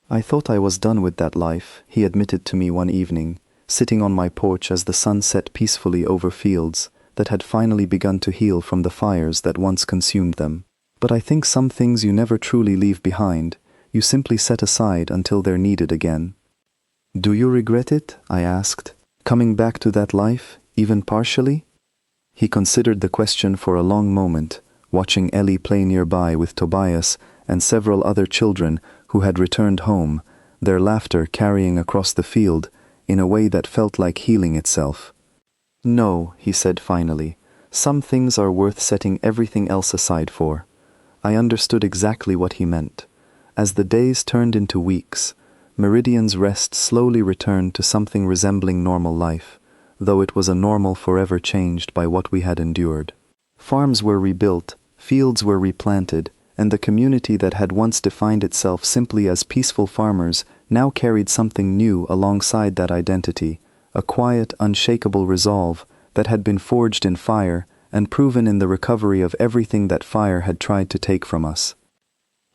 "I thought I was done with that life," he admitted to me one evening, sitting on my porch as the sun set peacefully over fields that had finally begun to heal from the fires that once consumed them. "But I think some things you never truly leave behind, you simply set aside until they're needed again." "Do you regret it?" I asked. "Coming back to that life, even partially?" He considered the question for a long moment, watching Ellie play nearby with Tobias and several other children who had returned home, their laughter carrying across the field in a way that felt like healing itself. "No," he said finally, "some things are worth setting everything else aside for." I understood exactly what he meant. As the days turned into weeks, Meridian's rest slowly returned to something resembling normal life, though it was a normal forever changed by what we had endured. Farms were rebuilt, fields were replanted, and the community that had once defined itself simply as peaceful farmers now carried something new alongside that identity, a quiet, unshakable resolve that had been forged in fire and proven in the recovery of everything that fire had tried to take from us.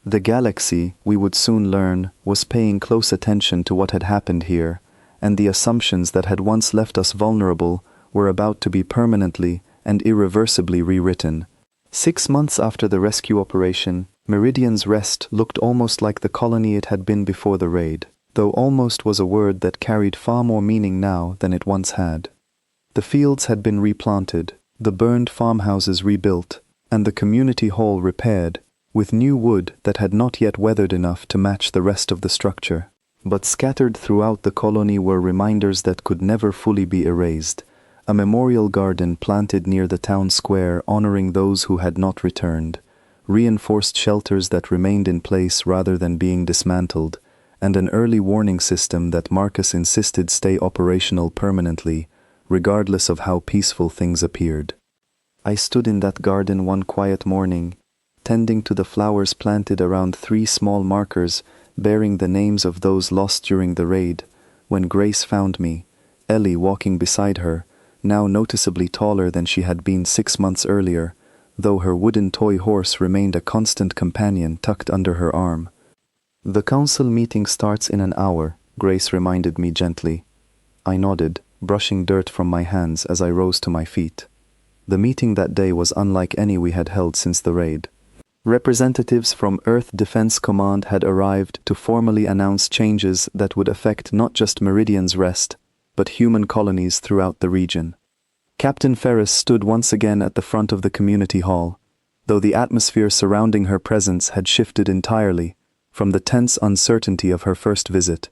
The galaxy, we would soon learn, was paying close attention to what had happened here, and the assumptions that had once left us vulnerable were about to be permanently and irreversibly rewritten. 6 months after the rescue operation, Meridian's Rest looked almost like the colony it had been before the raid, though almost was a word that carried far more meaning now than it once had. The fields had been replanted, the burned farmhouses rebuilt, and the community hall repaired, with new wood that had not yet weathered enough to match the rest of the structure. But scattered throughout the colony were reminders that could never fully be erased. A memorial garden planted near the town square honoring those who had not returned, reinforced shelters that remained in place rather than being dismantled, and an early warning system that Marcus insisted stay operational permanently, regardless of how peaceful things appeared. I stood in that garden one quiet morning, tending to the flowers planted around 3 small markers bearing the names of those lost during the raid, when Grace found me, Ellie walking beside her, now noticeably taller than she had been 6 months earlier, though her wooden toy horse remained a constant companion tucked under her arm. "The council meeting starts in an hour," Grace reminded me gently. I nodded, brushing dirt from my hands as I rose to my feet. The meeting that day was unlike any we had held since the raid. Representatives from Earth Defense Command had arrived to formally announce changes that would affect not just Meridian's Rest, but human colonies throughout the region. Captain Ferris stood once again at the front of the community hall, though the atmosphere surrounding her presence had shifted entirely from the tense uncertainty of her first visit.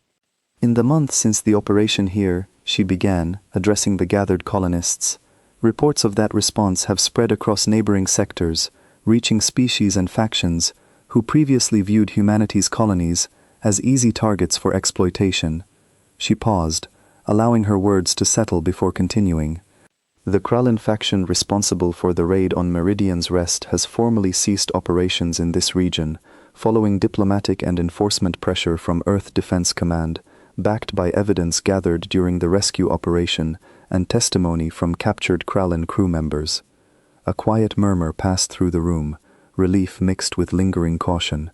"In the month since the operation here," she began, addressing the gathered colonists, "reports of that response have spread across neighboring sectors, reaching species and factions who previously viewed humanity's colonies as easy targets for exploitation." She paused, allowing her words to settle before continuing. "The Kralin faction responsible for the raid on Meridian's Rest has formally ceased operations in this region, following diplomatic and enforcement pressure from Earth Defense Command, backed by evidence gathered during the rescue operation and testimony from captured Kralin crew members." A quiet murmur passed through the room, relief mixed with lingering caution.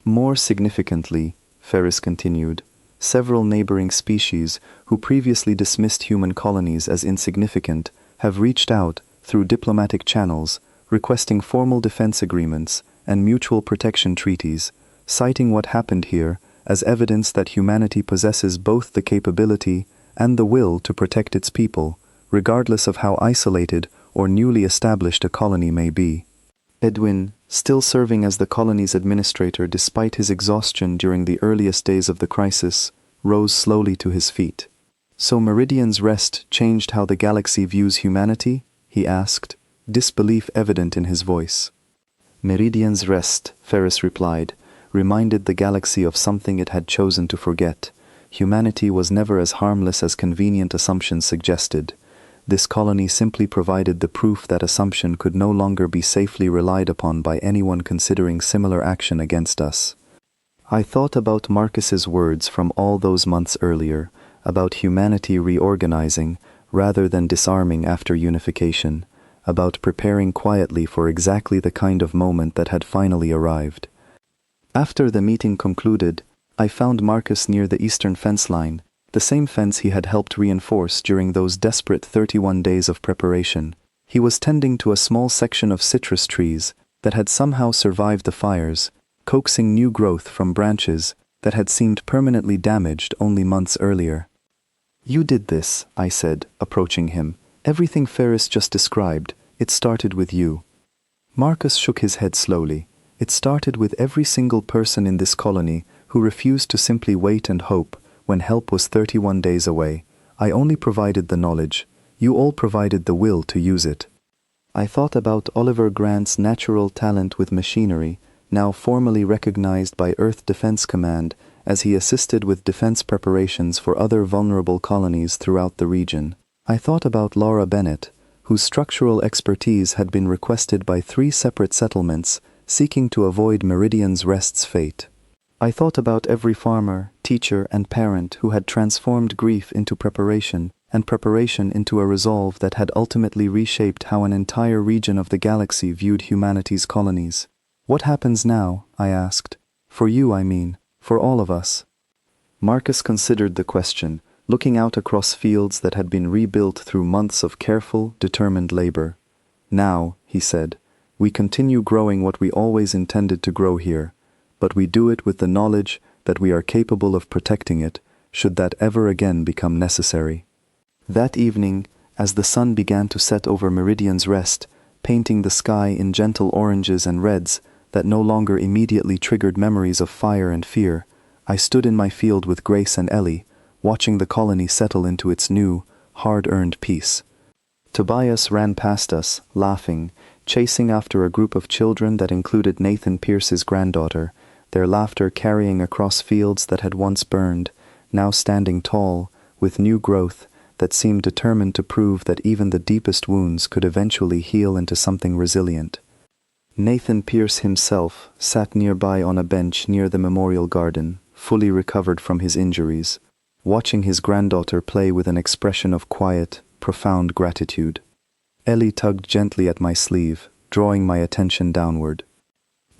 "More significantly," Ferris continued, "several neighboring species who previously dismissed human colonies as insignificant have reached out through diplomatic channels, requesting formal defense agreements and mutual protection treaties, citing what happened here as evidence that humanity possesses both the capability and the will to protect its people, regardless of how isolated or newly established a colony may be." Edwin, still serving as the colony's administrator despite his exhaustion during the earliest days of the crisis, rose slowly to his feet. "So Meridian's Rest changed how the galaxy views humanity?" he asked, disbelief evident in his voice. "Meridian's Rest," Ferris replied, "reminded the galaxy of something it had chosen to forget. Humanity was never as harmless as convenient assumptions suggested. This colony simply provided the proof that assumption could no longer be safely relied upon by anyone considering similar action against us." I thought about Marcus's words from all those months earlier, about humanity reorganizing rather than disarming after unification, about preparing quietly for exactly the kind of moment that had finally arrived. After the meeting concluded, I found Marcus near the eastern fence line, the same fence he had helped reinforce during those desperate 31 days of preparation. He was tending to a small section of citrus trees that had somehow survived the fires, coaxing new growth from branches that had seemed permanently damaged only months earlier. "You did this," I said, approaching him. "Everything Ferris just described, it started with you." Marcus shook his head slowly. "It started with every single person in this colony who refused to simply wait and hope when help was 31 days away. I only provided the knowledge. You all provided the will to use it." I thought about Oliver Grant's natural talent with machinery, now formally recognized by Earth Defense Command as he assisted with defense preparations for other vulnerable colonies throughout the region. I thought about Laura Bennett, whose structural expertise had been requested by 3 separate settlements seeking to avoid Meridian's Rest's fate. I thought about every farmer, teacher, and parent who had transformed grief into preparation, and preparation into a resolve that had ultimately reshaped how an entire region of the galaxy viewed humanity's colonies. "What happens now?" I asked. "For you, I mean. For all of us." Marcus considered the question, looking out across fields that had been rebuilt through months of careful, determined labor. "Now," he said, "we continue growing what we always intended to grow here, but we do it with the knowledge that we are capable of protecting it, should that ever again become necessary." That evening, as the sun began to set over Meridian's Rest, painting the sky in gentle oranges and reds that no longer immediately triggered memories of fire and fear, I stood in my field with Grace and Ellie, watching the colony settle into its new, hard-earned peace. Tobias ran past us, laughing, chasing after a group of children that included Nathan Pierce's granddaughter, their laughter carrying across fields that had once burned, now standing tall, with new growth that seemed determined to prove that even the deepest wounds could eventually heal into something resilient. Nathan Pierce himself sat nearby on a bench near the memorial garden, fully recovered from his injuries, watching his granddaughter play with an expression of quiet, profound gratitude. Ellie tugged gently at my sleeve, drawing my attention downward.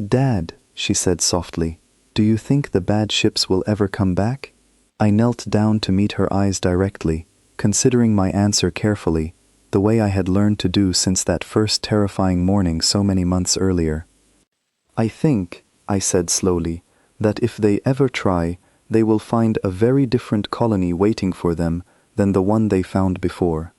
"Dad," she said softly, "do you think the bad ships will ever come back?" I knelt down to meet her eyes directly, considering my answer carefully, the way I had learned to do since that first terrifying morning so many months earlier. "I think," I said slowly, "that if they ever try, they will find a very different colony waiting for them than the one they found before."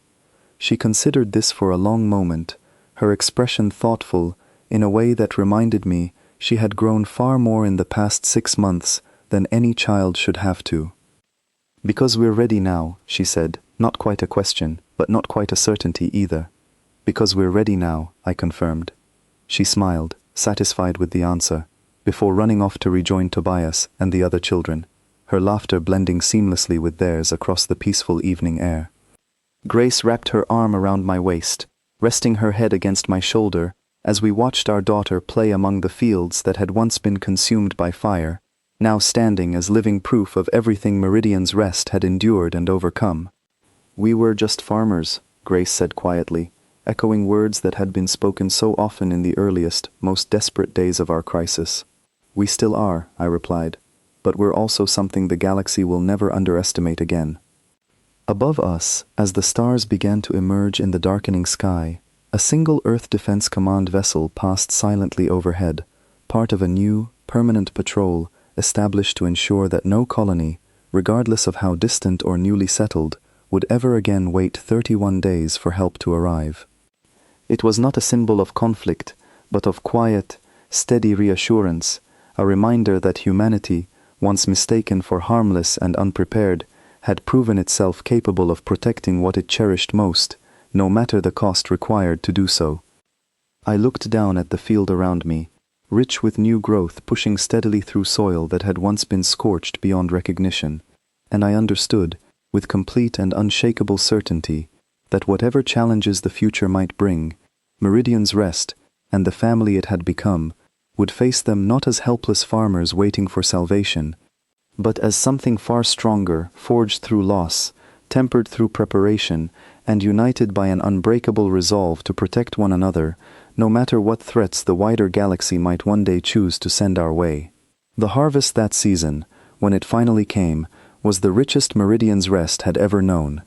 She considered this for a long moment, her expression thoughtful in a way that reminded me she had grown far more in the past 6 months than any child should have to. "Because we're ready now," she said, not quite a question, but not quite a certainty either. "Because we're ready now," I confirmed. She smiled, satisfied with the answer, before running off to rejoin Tobias and the other children, her laughter blending seamlessly with theirs across the peaceful evening air. Grace wrapped her arm around my waist, resting her head against my shoulder as we watched our daughter play among the fields that had once been consumed by fire, now standing as living proof of everything Meridian's Rest had endured and overcome. "We were just farmers," Grace said quietly, echoing words that had been spoken so often in the earliest, most desperate days of our crisis. "We still are," I replied, "but we're also something the galaxy will never underestimate again." Above us, as the stars began to emerge in the darkening sky, a single Earth Defense Command vessel passed silently overhead, part of a new, permanent patrol established to ensure that no colony, regardless of how distant or newly settled, would ever again wait 31 days for help to arrive. It was not a symbol of conflict, but of quiet, steady reassurance, a reminder that humanity, once mistaken for harmless and unprepared, had proven itself capable of protecting what it cherished most, no matter the cost required to do so. I looked down at the field around me, rich with new growth pushing steadily through soil that had once been scorched beyond recognition, and I understood, with complete and unshakable certainty, that whatever challenges the future might bring, Meridian's Rest, and the family it had become, would face them not as helpless farmers waiting for salvation, but as something far stronger, forged through loss, tempered through preparation, and united by an unbreakable resolve to protect one another, no matter what threats the wider galaxy might one day choose to send our way. The harvest that season, when it finally came, was the richest Meridian's Rest had ever known,